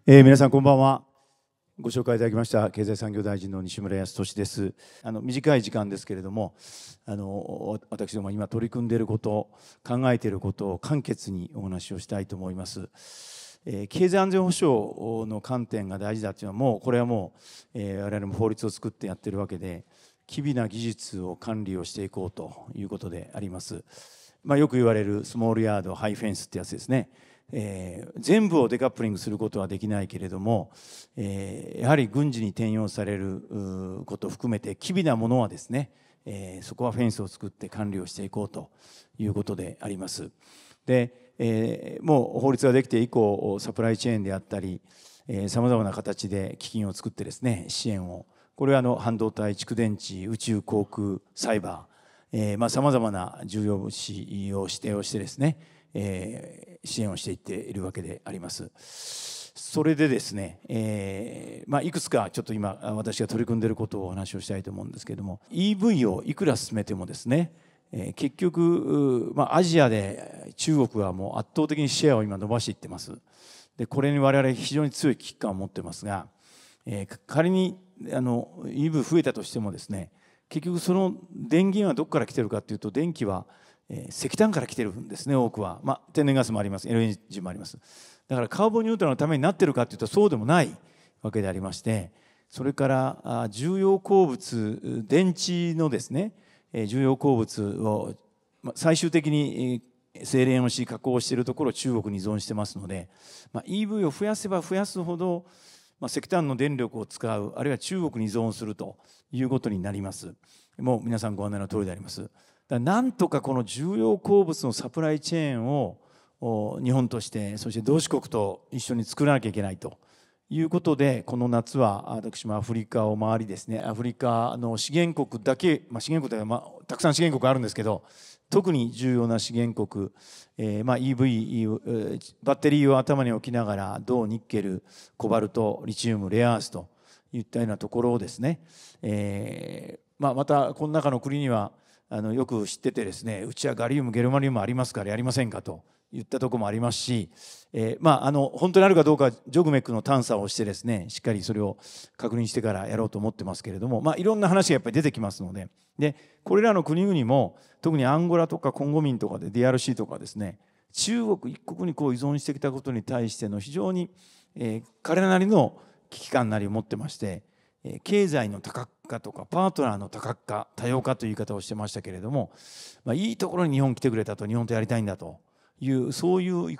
皆さんこんばんは。ご紹介いただきました経済産業大臣の西村康稔です。短い時間ですけれども、私ども今取り組んでいること、考えていることを簡潔にお話をしたいと思います。経済安全保障の観点が大事だというのはこれは我々も法律を作ってやってるわけで、機微な技術を管理をしていこうということであります。よく言われるスモールヤードハイフェンスってやつですね。全部をデカップリングすることはできないけれども、やはり軍事に転用されることを含めて機微なものはですね、そこはフェンスを作って管理をしていこうということであります。で、もう法律ができて以降サプライチェーンであったりさまざまな形で基金を作ってですね支援を、これは半導体、蓄電池、宇宙、航空、サイバー、さまざまな重要物資を指定をしてですね、支援をしていっているわけであります。それでですね、いくつかちょっと今私が取り組んでいることをお話をしたいと思うんですけれども、 EV をいくら進めてもですね、結局、アジアで中国はもう圧倒的にシェアを今伸ばしていってます。でこれに我々非常に強い危機感を持ってますが、仮にEV 増えたとしてもですね、結局その電源はどこから来てるかというと、電気は石炭から来てるんですね、多くは。天然ガスもあります、 LNG もあります。だからカーボンニュートラルのためになってるかというとそうでもないわけでありまして、それから重要鉱物、電池のですね重要鉱物を最終的に精錬をし加工しているところを中国に依存してますので、EV を増やせば増やすほど石炭の電力を使う、あるいは中国に依存するということになります。もう皆さんご案内の通りであります。なんとかこの重要鉱物のサプライチェーンを日本として、そして同志国と一緒に作らなきゃいけないということで、この夏は私もアフリカを回りですね、アフリカの資源国だけ、資源国ではたくさん資源国あるんですけど、特に重要な資源国、EV、バッテリーを頭に置きながら銅、ニッケル、コバルト、リチウム、レアアースといったようなところをですね、またこの中の国にはよく知っててですね、うちはガリウム、ゲルマニウムありますからやりませんかと言ったところもありますし、本当にあるかどうかジョグメックの探査をしてですね、しっかりそれを確認してからやろうと思ってますけれども、いろんな話がやっぱり出てきますので、これらの国々も特にアンゴラとかコンゴ民とかで DRC とかですね、中国一国に依存してきたことに対しての非常に、彼らなりの危機感なりを持ってまして、経済の多角化とかパートナーの多角化、多様化という言い方をしてましたけれども、いいところに日本来てくれたと、日本とやりたいんだという、そういう意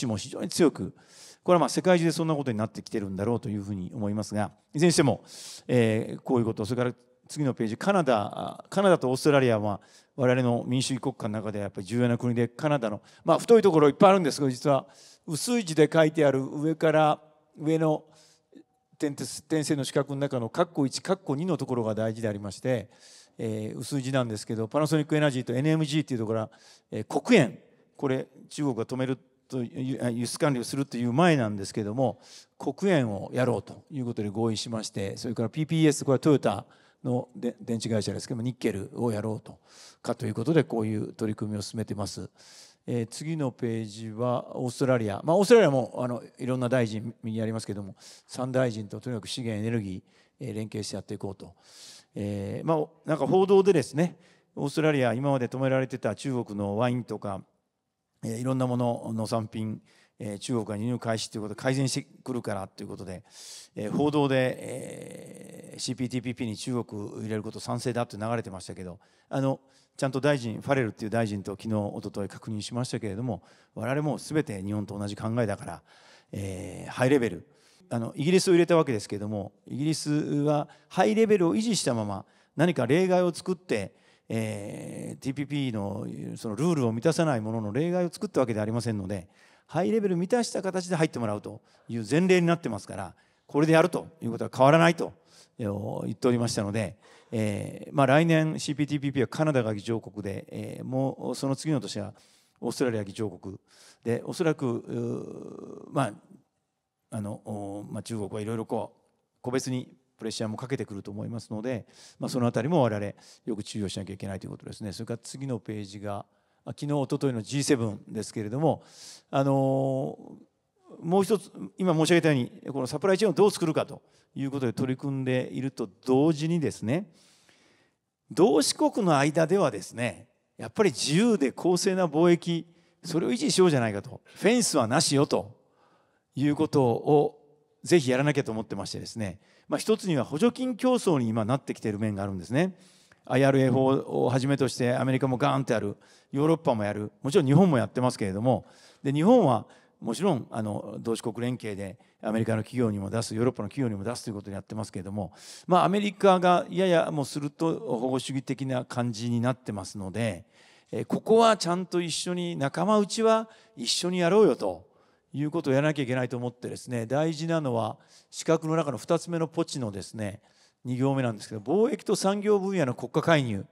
思も非常に強く、これは世界中でそんなことになってきてるんだろうというふうに思いますが、いずれにしても、こういうこと、それから次のページ、カナダとオーストラリアは我々の民主主義国家の中でやっぱり重要な国で、カナダの、太いところいっぱいあるんですけど、実は薄い字で書いてある上から上の点線の四角の中の括弧1括弧2のところが大事でありまして、薄い字なんですけど、パナソニックエナジーと NMG というところは、黒鉛、これ中国が止めると輸出管理をするという前なんですけども、黒鉛をやろうということで合意しまして、それから PPS、 これはトヨタの電池会社ですけども、ニッケルをやろうということで、こういう取り組みを進めています。次のページはオーストラリア、オーストラリアもいろんな大臣右にありますけども、3大臣ととにかく資源エネルギー、連携してやっていこうと、なんか報道でですね、オーストラリア今まで止められてた中国のワインとか、いろんなもの農産品、中国が輸入開始ということで改善してくるからということで、報道で、CPTPP に中国入れること賛成だって流れてましたけど、ちゃんと大臣ファレルっていう大臣と昨日一昨日確認しましたけれども、我々も全て日本と同じ考えだから、ハイレベル、イギリスを入れたわけですけれども、イギリスはハイレベルを維持したまま何か例外を作って、TPP のそのルールを満たさないものの例外を作ったわけではありませんので、ハイレベル満たした形で入ってもらうという前例になってますから、これでやるということは変わらないと言っておりましたので、来年 CPTPP はカナダが議長国で、もうその次の年はオーストラリア議長国で、おそらく中国はいろいろ個別にプレッシャーもかけてくると思いますので、そのあたりも我々よく注意をしなきゃいけないということですね。それから次のページが昨日一昨日の G7 ですけれども、もう一つ今申し上げたようにこのサプライチェーンをどう作るかということで取り組んでいると同時にですね、同志国の間ではですね、やっぱり自由で公正な貿易、それを維持しようじゃないかと、フェンスはなしよということをぜひやらなきゃと思ってましてですね、一つには補助金競争に今なってきている面があるんですね。IRA 法をはじめとしてアメリカもガーンとやる、ヨーロッパもやる、もちろん日本もやってますけれども、で日本はもちろん同志国連携でアメリカの企業にも出す、ヨーロッパの企業にも出すということでやってますけれども、アメリカがややもすると保護主義的な感じになってますので、ここはちゃんと一緒に、仲間内は一緒にやろうよということをやらなきゃいけないと思ってですね、大事なのは四角の中の2つ目のポチのですね2行目なんですけど、貿易と産業分野の国家介入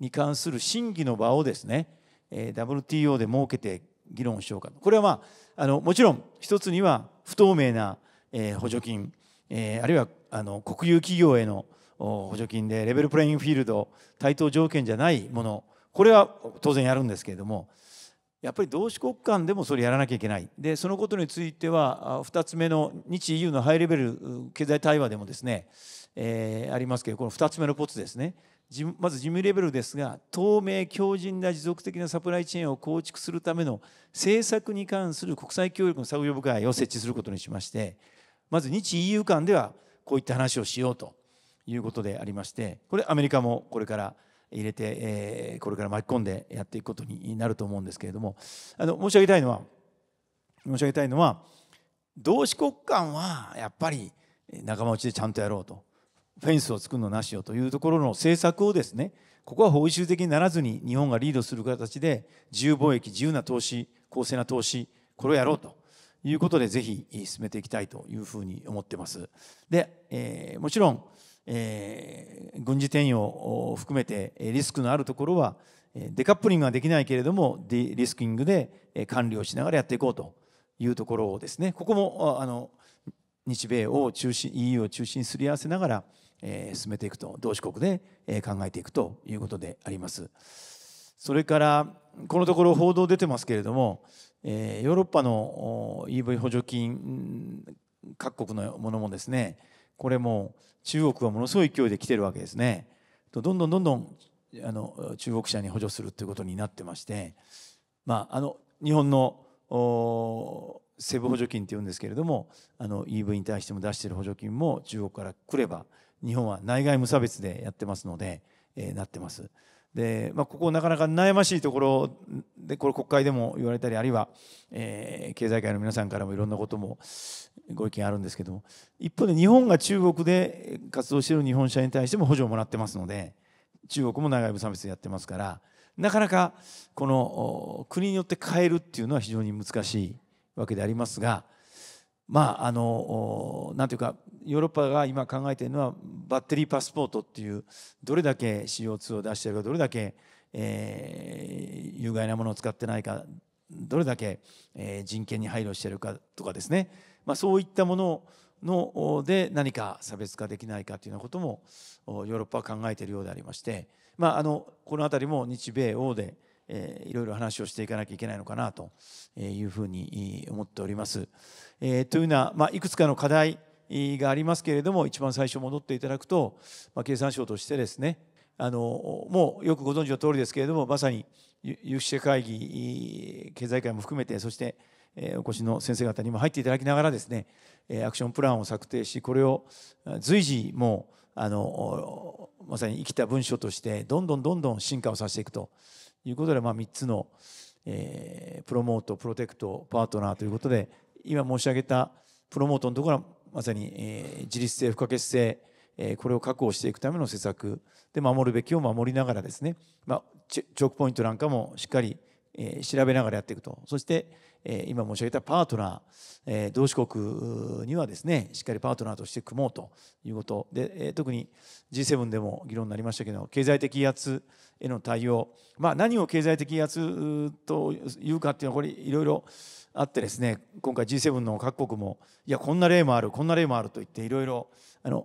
に関する審議の場をですね WTO で設けて議論しようかと。これはもちろん一つには不透明な補助金、あるいは国有企業への補助金でレベルプレインフィールド、対等条件じゃないもの、これは当然やるんですけれども、やっぱり同志国間でもそれやらなきゃいけない。でそのことについては2つ目の日 EU のハイレベル経済対話でもですね、ありますけど、この2つ目のポツですね、まず事務レベルですが、透明強靭な持続的なサプライチェーンを構築するための政策に関する国際協力の作業部会を設置することにしまして、まず日 EU 間ではこういった話をしようということでありまして、これアメリカもこれから入れて、これから巻き込んでやっていくことになると思うんですけれども、申し上げたいのは同志国間はやっぱり仲間内でちゃんとやろうと、フェンスを作るのなしよというところの政策をですね、ここは法収的にならずに日本がリードする形で自由貿易、自由な投資、公正な投資、これをやろうということでぜひ進めていきたいというふうに思ってます。で、もちろん軍事転用を含めてリスクのあるところはデカップリングはできないけれどもデリスキングで管理をしながらやっていこうというところをですね、ここも日米を中心 EU を中心にすり合わせながら進めていくと、同志国で考えていくということであります。それからこのところ報道出てますけれども、ヨーロッパの EV 補助金各国のものもですね、これも中国はものすごい勢いで来てるわけですね。どんどん中国車に補助するということになってまして、日本のセブ補助金っていうんですけれども、EV に対しても出している補助金も中国から来れば日本は内外無差別でやってますので、なってます。で、ここなかなか悩ましいところで、これ国会でも言われたり、あるいは、経済界の皆さんからもいろんなこともご意見あるんですけども、一方で日本が中国で活動している日本車に対しても補助をもらってますので、中国も内外無差別でやってますから、なかなかこの国によって変えるっていうのは非常に難しいわけでありますが、なんていうか、ヨーロッパが今考えているのはバッテリーパスポートっていう、どれだけ CO2 を出しているか、どれだけ、有害なものを使ってないか、どれだけ、人権に配慮しているかとかですね、そういったもので何か差別化できないかというようなこともヨーロッパは考えているようでありまして、この辺りも日米欧でいろいろ話をしていかなきゃいけないのかなというふうに思っております。というような、いくつかの課題がありますけれども、一番最初戻っていただくと、経産省としてですね、もうよくご存知の通りですけれども、まさに有識者会議、経済界も含めて、そしてお越しの先生方にも入っていただきながらですね、アクションプランを策定し、これを随時もうまさに生きた文書としてどんどん進化をさせていくということで、3つのプロモート、プロテクト、パートナーということで、今申し上げたプロモートのところはまさに自律性、不可欠性、これを確保していくための施策で、守るべきを守りながらですね、チョークポイントなんかもしっかり調べながらやっていくと。そして今申し上げたパートナー、同志国にはですね、しっかりパートナーとして組もうということで、特に G7 でも議論になりましたけど、経済的威圧への対応、何を経済的威圧というかっていうのはこれいろいろあってですね、今回 G7 の各国もいやこんな例もあると言っていろいろ細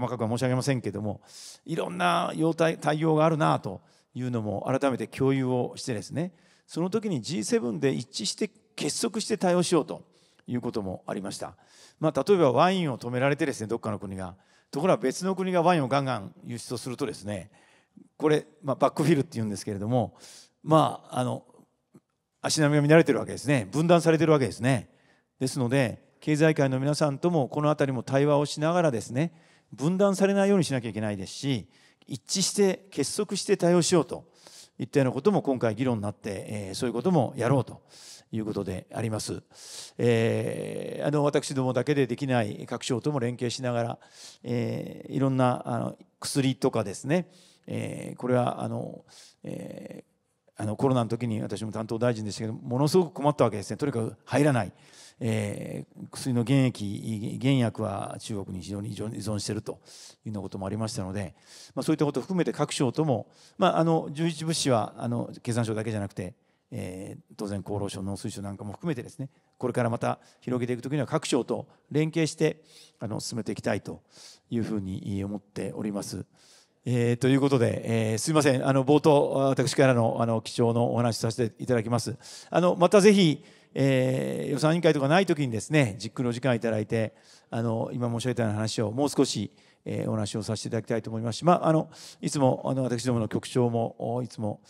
かくは申し上げませんけども、いろんな対応があるなというのも改めて共有をしてですね、その時に G7 で一致して結束して対応しようということもありました。例えばワインを止められてですね、どっかの国が、ところが別の国がワインをガンガン輸出をするとですね、これ、バックフィルっていうんですけれども、足並みが乱れてるわけですね。分断されてるわけですね。ですので経済界の皆さんともこのあたりも対話をしながらですね、分断されないようにしなきゃいけないですし、一致して結束して対応しようといったようなことも今回議論になって、そういうこともやろうということであります。私どもだけでできない各省とも連携しながら、いろんな薬とかですね、これはコロナの時に私も担当大臣でしたけど、ものすごく困ったわけですね。とにかく入らない、薬の原薬は中国に非常に依存しているというようなこともありましたので、そういったことを含めて各省とも、十一物資は経産省だけじゃなくて、当然厚労省、農水省なんかも含めてですね、これからまた広げていくときには各省と連携して進めていきたいというふうに思っております。ということで、すいません、冒頭私からの貴重なお話しさせていただきます。またぜひ、予算委員会とかないときにですね、じっくりお時間いただいて、今申し上げたような話をもう少しお話をさせていただきたいと思いますし、いつも私どもの局長もいつも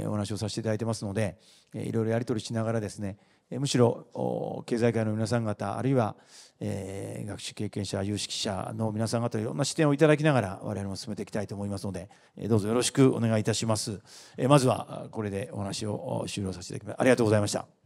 お話をさせていただいてますので、いろいろやり取りしながらですね、むしろ経済界の皆さん方、あるいは学習経験者、有識者の皆さん方、いろんな視点をいただきながら我々も進めていきたいと思いますので、どうぞよろしくお願いいたします。まずはこれでお話を終了させていただきます。ありがとうございました。